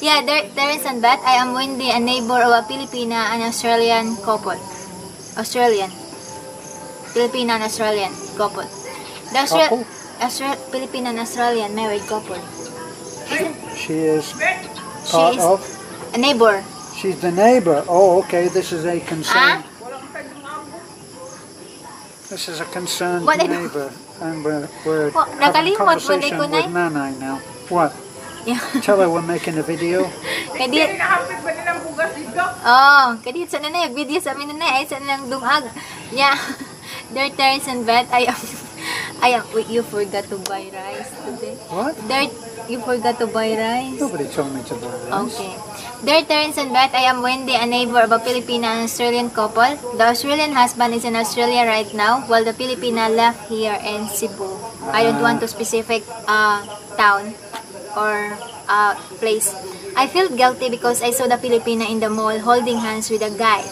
Yeah, Terence and Beth. I am Wendy, a neighbor of a Filipina and Australian couple. Filipina and Australian couple. The Couple? Filipina and Australian married couple. She is She part is of. a neighbor. She's the neighbor. Oh, okay. This is a concerned. This is a concerned What? neighbor, and we're Oh, having a nakalimot mo conversation ko, with Nay. Nanay now. What? Yeah. Tell her we're making a video. Kadit. Oh, kadit sa nanay video sa amin nanay ay sa nang dungag. Yeah. Dear Terence and Beth, wait, you forgot to buy rice today. What? You forgot to buy rice. Nobody told me to buy rice. Okay. Dear Terence and Beth, I am Wendy, a neighbor of a Filipina and Australian couple. The Australian husband is in Australia right now, while the Filipina left here in Cebu. I don't want to specific town or place. I feel guilty because I saw the Filipina in the mall holding hands with a guy.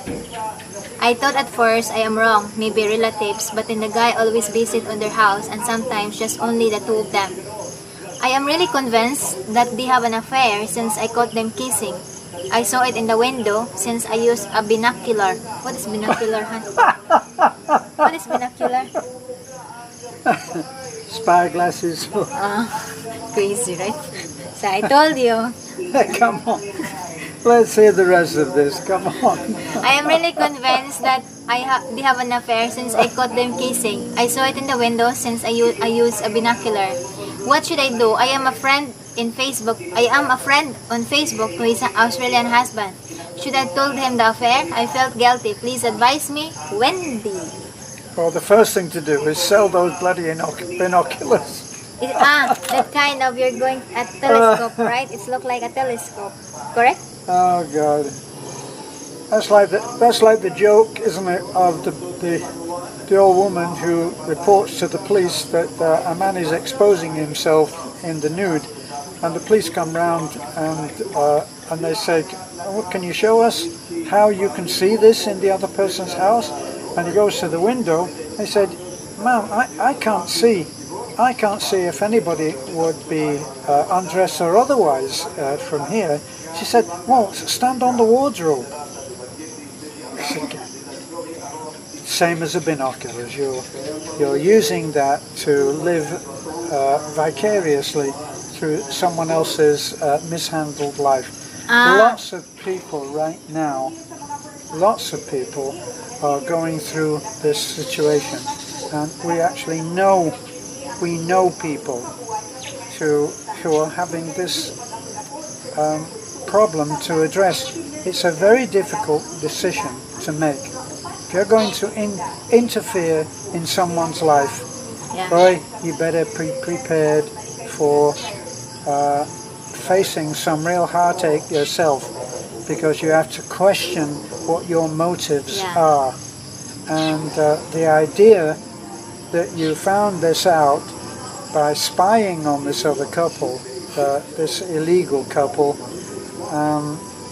I thought at first I am wrong, maybe relatives, but then the guy always visit on their house and sometimes just only the two of them. I am really convinced that they have an affair since I caught them kissing. I saw it in the window since I used a binocular. What is binocular, hon? What is binocular? Spy glasses. Crazy, right? So I told you. Come on. Let's hear the rest of this. Come on. I am really convinced that they have an affair since I caught them kissing. I saw it in the window since I used a binocular. What should I do? I am a friend on Facebook to his Australian husband. Should I told him the affair? I felt guilty. Please advise me, Wendy. Well, the first thing to do is sell those bloody binoculars. That kind of you're going at telescope, right? It's look like a telescope, correct? Oh God, that's like the joke, isn't it, of the old woman who reports to the police that a man is exposing himself in the nude, and the police come round and they say, "Oh, can you show us how you can see this in the other person's house?" And he goes to the window. He said, "Ma'am, I can't see. I can't see if anybody would be undressed or otherwise from here." She said, "Well, stand on the wardrobe." Same as the binoculars. You're using that to live vicariously through someone else's mishandled life. Lots of people right now, lots of people are going through this situation, and we actually know people who are having this problem to address. It's a very difficult decision to make. If you're going to interfere in someone's life, boy, you better be prepared for facing some real heartache yourself, because you have to question what your motives are. And the idea that you found this out by spying on this other couple, this illegal couple,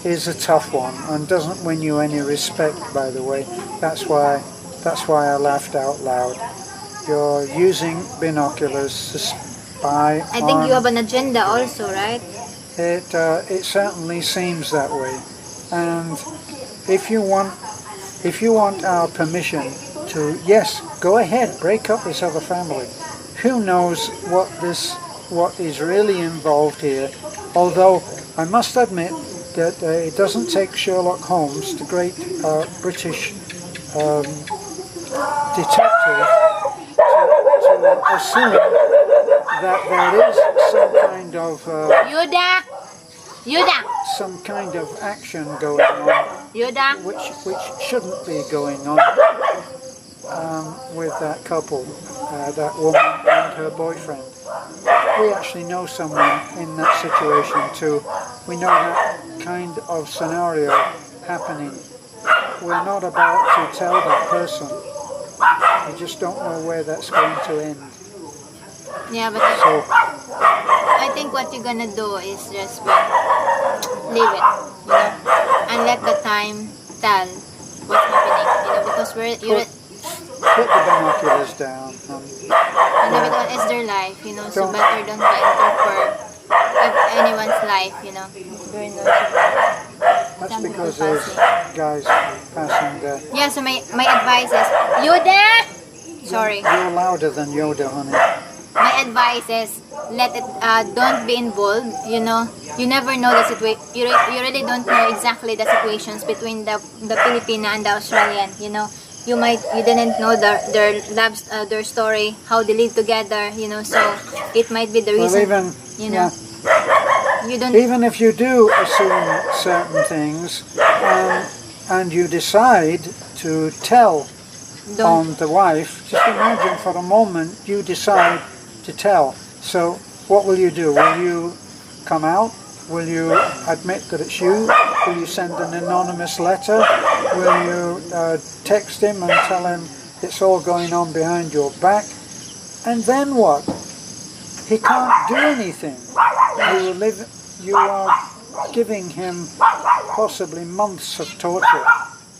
is a tough one and doesn't win you any respect, by the way. That's why I laughed out loud. You're using binoculars to spy I think you have an agenda also, right? It certainly seems that way. And if you want our permission to, yes, go ahead, break up this other family. Who knows what is really involved here? Although I must admit that it doesn't take Sherlock Holmes, the great British detective, to assume that there is some kind of some kind of action going on, which shouldn't be going on with that couple, that woman and her boyfriend. We actually know someone in that situation too. We know that kind of scenario happening. We're not about to tell that person. We just don't know where that's going to end. Yeah, but I think what you're gonna do is just leave it, and let the time tell what's happening, because put the binoculars down. Because it's their life, so better don't interfere anyone's life, you know. During those That's Some because people there's guys passing there. Yeah, so my advice is, Yoda! Sorry. You're louder than Yoda, honey. My advice is, let it, don't be involved, you know. You never know the situation. You really don't know exactly the situations between the Filipina and the Australian, you know. You didn't know their story, how they live together, you know. So it might be the Well, reason, even, you know. You don't. even if you do assume certain things and you decide to tell Don't. on the wife, just imagine for a moment you decide to tell. So what will you do? Will you come out? Will you admit that it's you? Will you send an anonymous letter? Will you text him and tell him it's all going on behind your back? And then what? He can't do anything. You are giving him possibly months of torture,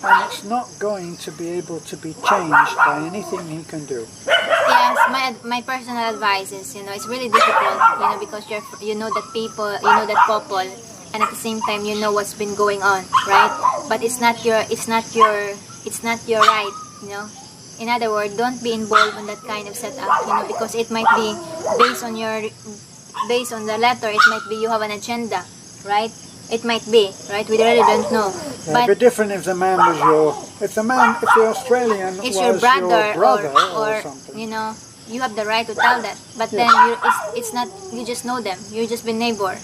and it's not going to be able to be changed by anything he can do. Yes, my personal advice is, you know, it's really difficult, you know, because you know that people, you know that couple, and at the same time you know what's been going on, right? But it's not your right, you know. In other words, don't be involved in that kind of setup, you know, because it might be based on the letter. It might be you have an agenda, right? It might be, right? We really don't know. Yeah, it'd be different if the man was if the Australian it's was your brother, or something. you know, you have the right to tell that. But then it's not, you just know them. You just been neighbor.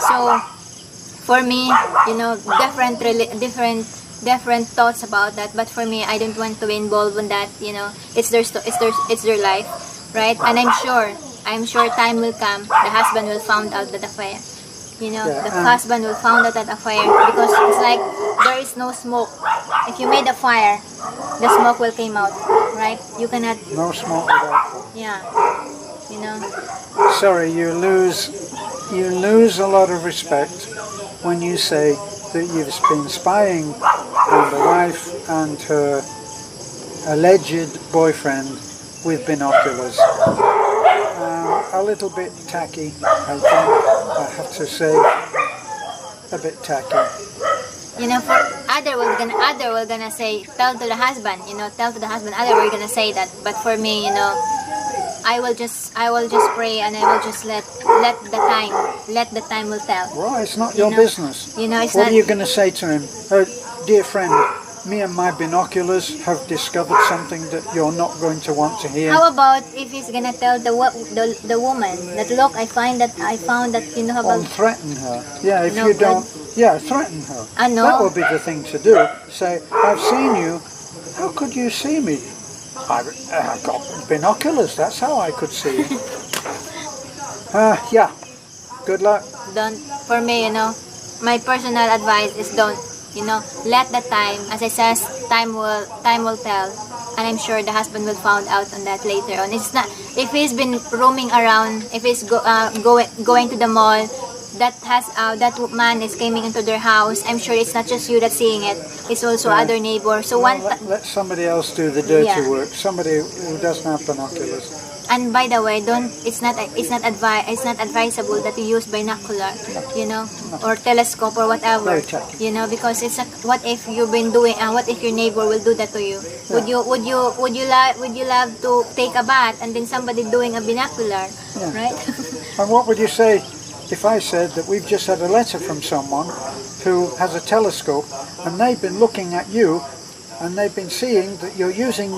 So for me, you know, different thoughts about that. But for me, I don't want to be involved in that. You know, it's their life, right? And I'm sure time will come. The husband will find out that affair. You know, Yeah, the husband will find out that affair, because it's like there is no smoke. If you made a fire, the smoke will come out, right? You cannot. No smoke without. Yeah. You know. Sorry, you lose a lot of respect when you say that you've been spying on the wife and her alleged boyfriend with binoculars. A little bit tacky, I think, I have to say. A bit tacky. You know, for other will gonna say, tell to the husband, you know, tell to the husband, other will gonna say that. But for me, you know, I will just pray, and I will just let the time will tell. Well, it's not your know, business. You know, it's What not. are you going to say to him? Oh, dear friend, me and my binoculars have discovered something that you're not going to want to hear. How about if he's gonna tell the woman that, look, I found that you know Or about. threaten her. Yeah, if No, you don't, yeah, threaten her. I know. That would be the thing to do. Say, I've seen you. How could you see me? I got binoculars. That's how I could see you. Yeah. Good luck. Don't. For me, you know, my personal advice is don't. You know, let the time, as I says, time will tell, and I'm sure the husband will find out on that later on. It's not, if he's been roaming around, if he's going to the mall, that man is coming into their house. I'm sure it's not just you that's seeing it. It's also other neighbors. So Let somebody else do the dirty Yeah. work. Somebody who doesn't have binoculars. And by the way, it's not advisable that you use binocular, you know, or telescope or whatever, Very tacky. you know, because what if you've been doing, what if your neighbor will do that to you? Yeah. Would you love to take a bath and then somebody doing a binocular, Yeah. right? And what would you say if I said that we've just had a letter from someone who has a telescope and they've been looking at you and they've been seeing that you're using the